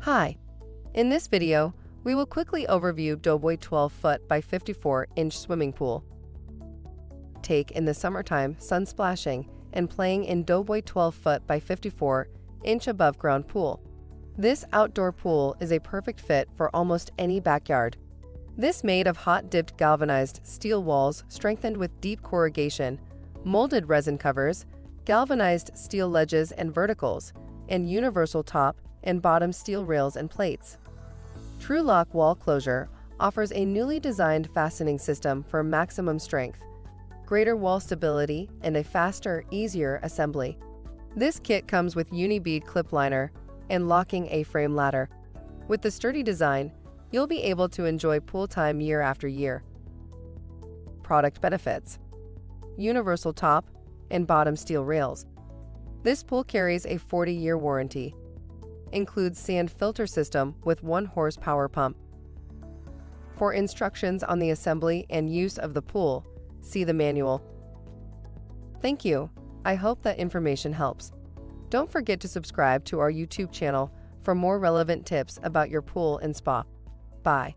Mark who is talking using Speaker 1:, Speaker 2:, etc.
Speaker 1: Hi, in this video, we will quickly overview Doughboy 12-foot by 54-inch swimming pool. Take in the summertime, sun splashing, and playing in Doughboy 12-foot by 54-inch above-ground pool. This outdoor pool is a perfect fit for almost any backyard. This made of hot-dipped galvanized steel walls strengthened with deep corrugation, molded resin covers, galvanized steel ledges and verticals, and universal top and bottom steel rails and plates. Tru-Lock wall closure offers a newly designed fastening system for maximum strength, greater wall stability, and a faster, easier assembly. This kit comes with Uni-Bead clip liner and locking A-frame ladder. With the sturdy design, you'll be able to enjoy pool time year after year. Product benefits: universal top and bottom steel rails. This pool carries a 40-year warranty. Includes sand filter system with 1 horsepower pump. For instructions on the assembly and use of the pool, see the manual. Thank you. I hope that information helps. Don't forget to subscribe to our YouTube channel for more relevant tips about your pool and spa. Bye.